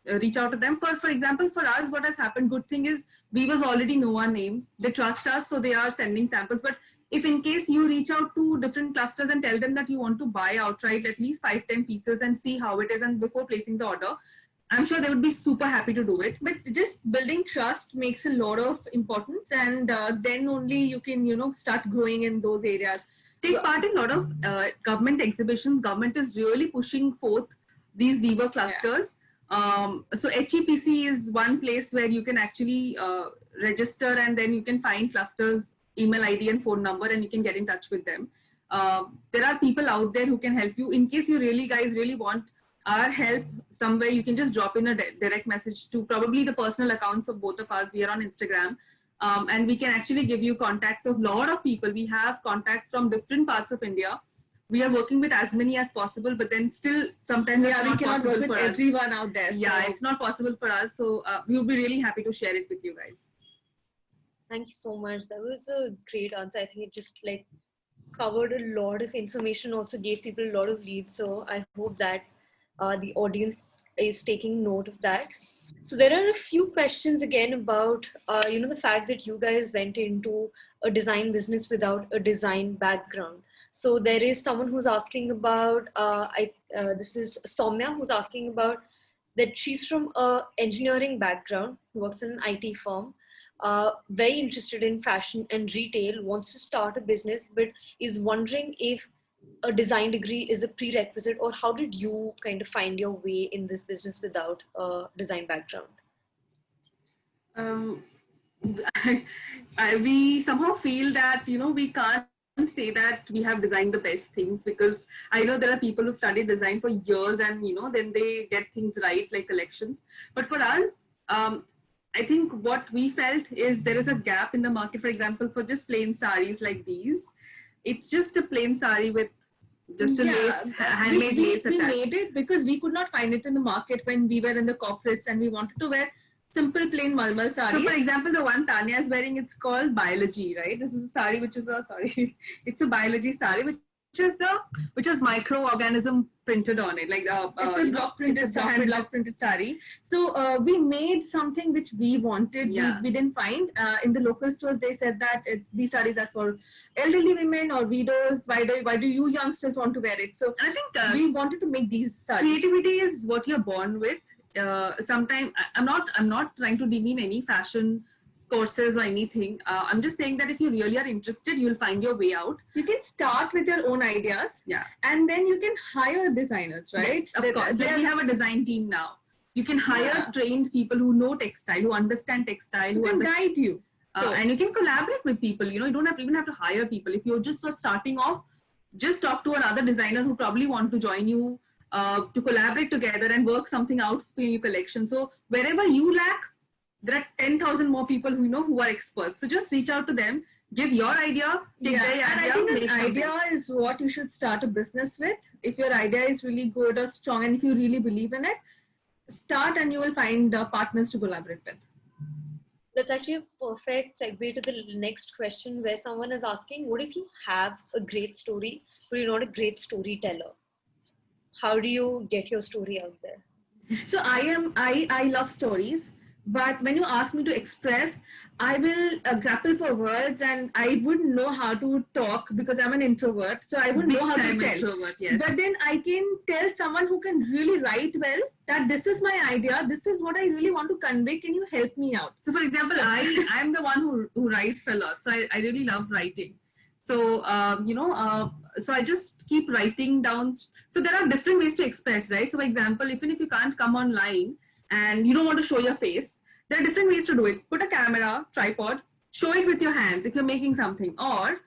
reach out to them. For example, for us, what has happened, good thing is weavers already know our name, they trust us, so they are sending samples. But if in case you reach out to different clusters and tell them that you want to buy outright at least 5-10 pieces and see how it is, and before placing the order, I'm sure they would be super happy to do it. But just building trust makes a lot of importance, and then only you can start growing in those areas. Take part in a lot of government exhibitions. Government is really pushing forth these weaver clusters. Yeah. So HEPC is one place where you can actually register, and then you can find clusters, email ID and phone number, and you can get in touch with them. There are people out there who can help you. In case you guys really want our help somewhere, you can just drop in a direct message to probably the personal accounts of both of us. We are on Instagram, and we can actually give you contacts of a lot of people. We have contacts from different parts of India. We are working with as many as possible, but then still sometimes we cannot work with everyone out there. Yeah, so it's not possible for us. So we would be really happy to share it with you guys. Thank you so much. That was a great answer. I think it just covered a lot of information, also gave people a lot of leads. So I hope that the audience is taking note of that. So there are a few questions again about, the fact that you guys went into a design business without a design background. So there is someone who's asking about, this is Soumya, who's asking about that she's from an engineering background, works in an IT firm, very interested in fashion and retail, wants to start a business, but is wondering if a design degree is a prerequisite, or how did you kind of find your way in this business without a design background? We somehow feel that, we can't say that we have designed the best things, because I know there are people who've studied design for years and, then they get things right, like collections. But for us, I think what we felt is there is a gap in the market. For example, for just plain saris like these, it's just a plain sari with just a lace, handmade lace attached. We made it because we could not find it in the market when we were in the corporates, and we wanted to wear simple plain malmal saris. So for example, the one Tanya is wearing, it's called Biology, right? This is a sari which is it's a Biology sari, which is microorganism printed on it, like it's a block printed, hand block printed sari. So we made something which we wanted. Yeah. We didn't find in the local stores. They said that these saris are for elderly women or widows. Why do you youngsters want to wear it? So I think we wanted to make these saris. Creativity is what you're born with. Sometimes I'm not trying to demean any fashion courses or anything. I'm just saying that if you really are interested, you'll find your way out. You can start with your own ideas, yeah, and then you can hire designers, right? Yes, of course. Like we have a design team now. You can hire trained people who know textile, who understand textile, who can guide you. And you can collaborate with people. You know, you don't even have to hire people. If you're just starting off, just talk to another designer who probably want to join you to collaborate together and work something out for your collection. So wherever you lack, there are 10,000 more people who know who are experts. So just reach out to them, give your idea, take their idea. And I think an idea is what you should start a business with. If your idea is really good or strong, and if you really believe in it, start and you will find partners to collaborate with. That's actually a perfect segue to the next question, where someone is asking, what if you have a great story, but you're not a great storyteller? How do you get your story out there? So I love stories, but when you ask me to express, I will grapple for words, and I wouldn't know how to talk because I'm an introvert. So I wouldn't know how to tell. Introvert, yes. But then I can tell someone who can really write well that this is my idea, this is what I really want to convey. Can you help me out? So for example, I'm the one who writes a lot. So I really love writing. So, so I just keep writing down. So there are different ways to express, right? So for example, even if you can't come online and you don't want to show your face, there are different ways to do it. Put a camera, tripod, show it with your hands if you're making something. Or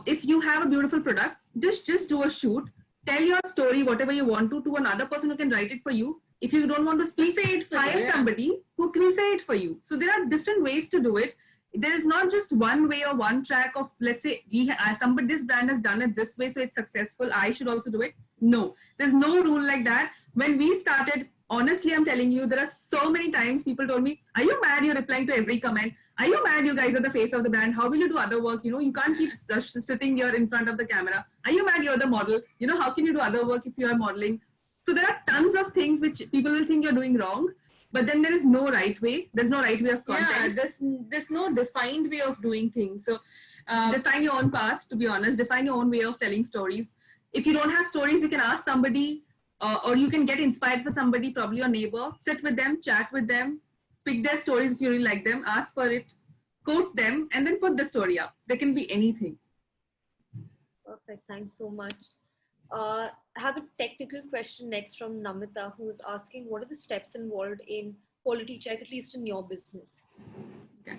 if you have a beautiful product, just do a shoot. Tell your story, whatever you want to another person who can write it for you. If you don't want to speak, hire somebody who can say it for you. So there are different ways to do it. There is not just one way or one track of, let's say, this brand has done it this way, so it's successful, I should also do it. No, there's no rule like that. When we started, honestly, I'm telling you, there are so many times people told me, are you mad? You're replying to every comment. Are you mad? You guys are the face of the brand. How will you do other work? You know, you can't keep sitting here in front of the camera. Are you mad? You're the model. You know, how can you do other work if you are modeling? So there are tons of things which people will think you're doing wrong. But then there is no right way. There's no right way of content. Yeah, there's no defined way of doing things. So define your own path, to be honest. Define your own way of telling stories. If you don't have stories, you can ask somebody or you can get inspired for somebody, probably your neighbor. Sit with them, chat with them, pick their stories if you really like them, ask for it, quote them, and then put the story up. There can be anything. Perfect. Thanks so much. I have a technical question next from Namita, who is asking, what are the steps involved in quality check, at least in your business? Okay.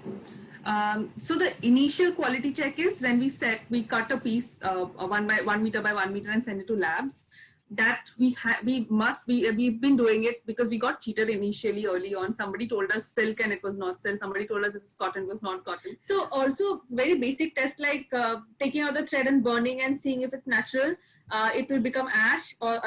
So the initial quality check is when we cut a piece 1 meter by 1 meter and send it to labs. That we've been doing it because we got cheated initially early on. Somebody told us silk and it was not silk. Somebody told us this is cotton, it was not cotton. So also very basic tests like taking out the thread and burning and seeing if it's natural. It will become ash, or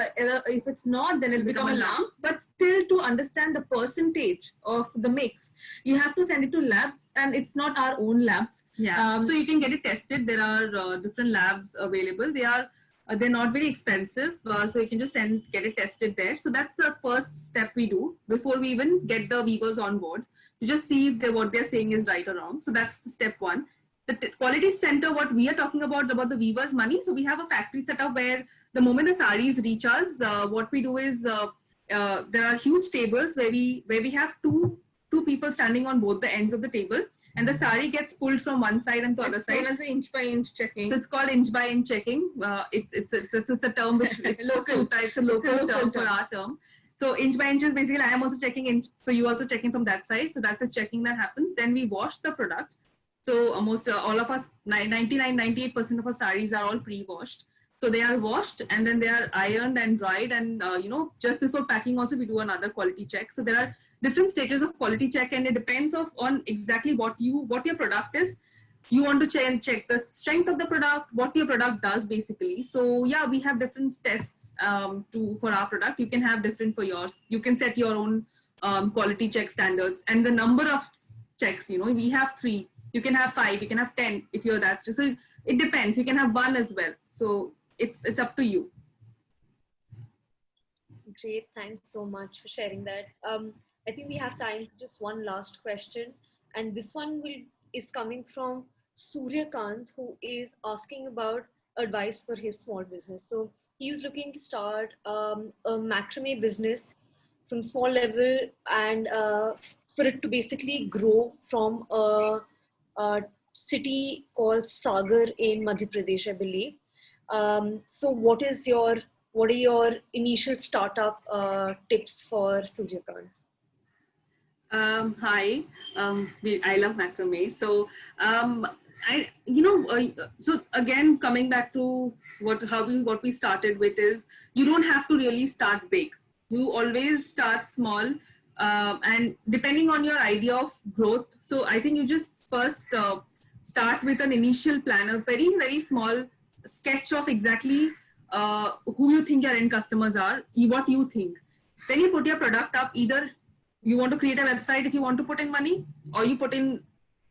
if it's not, then it'll become a lump. But still, to understand the percentage of the mix, you have to send it to labs, and it's not our own labs. Yeah. So you can get it tested. There are different labs available. They're not very expensive, so you can just get it tested there. So that's the first step we do before we even get the weavers on board, to just see if what they're saying is right or wrong. So that's the step one. The quality center, what we are talking about the weavers' money. So we have a factory setup where the moment the sarees reach us, what we do is there are huge tables where we have two people standing on both the ends of the table. And the sari gets pulled from one side and the other side. It's inch by inch checking. So it's called inch by inch checking. It's a term which it's local. It's a local term for our term. So inch by inch is basically I am also checking inch, so you also checking from that side. So that's the checking that happens. Then we wash the product. So almost all of us, 98% of our saris are all pre-washed. So they are washed and then they are ironed and dried, and just before packing also we do another quality check. So there are different stages of quality check, and it depends on exactly what your product is. You want to check the strength of the product, what your product does basically. So yeah, we have different tests for our product. You can have different for yours. You can set your own quality check standards, and the number of checks, we have 3. You can have 5, you can have 10 if you're that. So it depends. You can have 1 as well. So it's up to you. Great. Thanks so much for sharing that. I think we have time for just one last question. And this one is coming from Suryakant, who is asking about advice for his small business. So he's looking to start a macrame business from small level and for it to basically grow from a city called Sagar in Madhya Pradesh, I believe. So what are your initial startup tips for Suryakant? Hi, I love macrame. So, so again, coming back to what we started with is, you don't have to really start big. You always start small, and depending on your idea of growth. So I think you just first start with an initial plan, a very, very small sketch of exactly who you think your end customers are, what you think. Then you put your product up. Either you want to create a website if you want to put in money, or you put in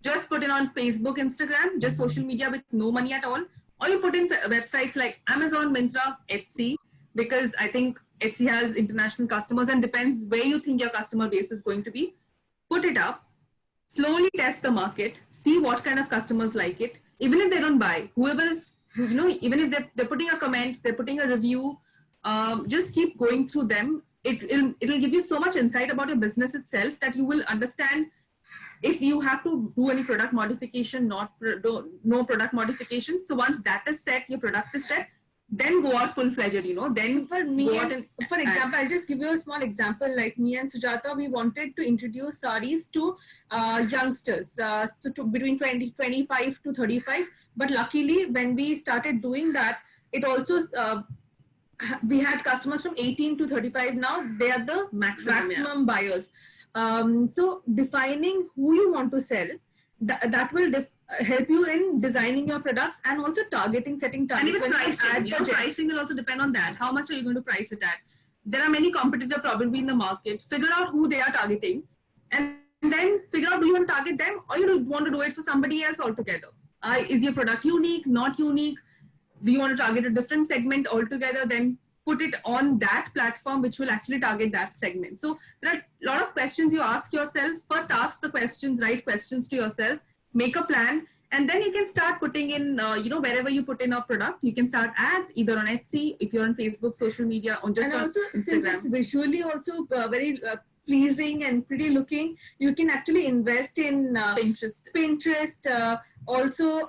on Facebook, Instagram, just social media with no money at all, or you put in websites like Amazon, Myntra, Etsy, because I think Etsy has international customers and depends where you think your customer base is going to be. Put it up, slowly test the market, see what kind of customers like it. Even if they don't buy, whoever is, even if they're putting a comment, they're putting a review, just keep going through them. It'll give you so much insight about your business itself that you will understand if you have to do any product modification, no product modification. So once that is set, your product is set, then go out full-fledged, then for me, for example, ads. I'll just give you a small example. Like me and Sujata, we wanted to introduce sarees to youngsters, so between 25 to 35. But luckily, when we started doing that, it also we had customers from 18 to 35 now. They are the maximum buyers. So defining who you want to sell, that will help you in designing your products and also targeting, setting targets. And even pricing, pricing will also depend on that. How much are you going to price it at? There are many competitors probably in the market. Figure out who they are targeting, and then figure out, do you want to target them, or you want to do it for somebody else altogether? Is your product unique, not unique? Do you want to target a different segment altogether? Then put it on that platform which will actually target that segment. So there are a lot of questions you ask yourself. First, ask the questions, right questions to yourself, make a plan, and then you can start putting in, wherever you put in a product, you can start ads either on Etsy, if you're on Facebook, social media, or just and on also, Instagram. since it's visually also very pleasing and pretty looking, you can actually invest in Pinterest. Also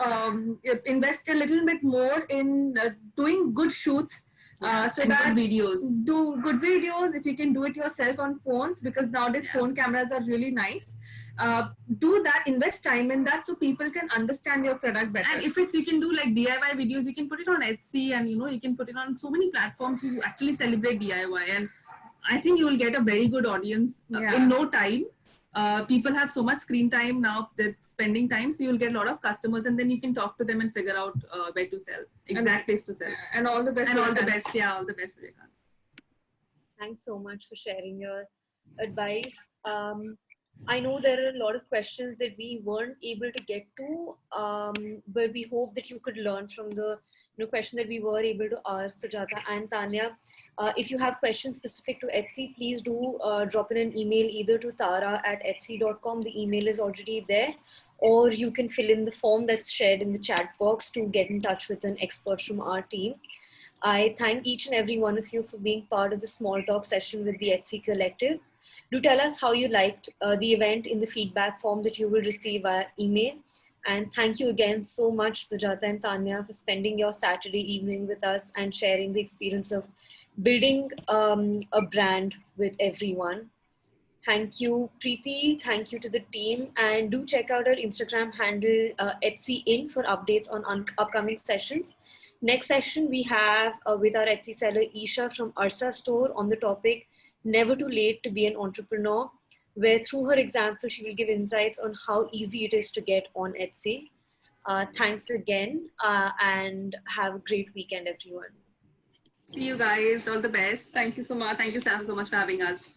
invest a little bit more in doing good shoots. So and that do good videos if you can do it yourself on phones, because nowadays phone cameras are really nice. Do that, invest time in that so people can understand your product better. And if you can do like DIY videos, you can put it on Etsy, and you can put it on so many platforms who actually celebrate DIY, and I think you will get a very good audience in no time. People have so much screen time now, they're spending time, so you'll get a lot of customers, and then you can talk to them and figure out where to sell, exact place to sell. And all the best. And all the best, all the best. Thanks so much for sharing your advice. I know there are a lot of questions that we weren't able to get to, but we hope that you could learn from the question that we were able to ask Sujata and Tanya. If you have questions specific to Etsy, please do drop in an email either to tara@etsy.com. The email is already there, or you can fill in the form that's shared in the chat box to get in touch with an expert from our team. I thank each and every one of you for being part of the small talk session with the Etsy Collective. Do tell us how you liked the event in the feedback form that you will receive via email. And thank you again so much, Sujata and Tanya, for spending your Saturday evening with us and sharing the experience of building a brand with everyone. Thank you, Preeti. Thank you to the team. And do check out our Instagram handle, EtsyIn, for updates on upcoming sessions. Next session we have with our Etsy seller, Isha from Arsa Store, on the topic, Never Too Late to Be an Entrepreneur, where through her example, she will give insights on how easy it is to get on Etsy. Thanks again, and have a great weekend, everyone. See you guys. All the best. Thank you so much. Thank you, Sam, so much for having us.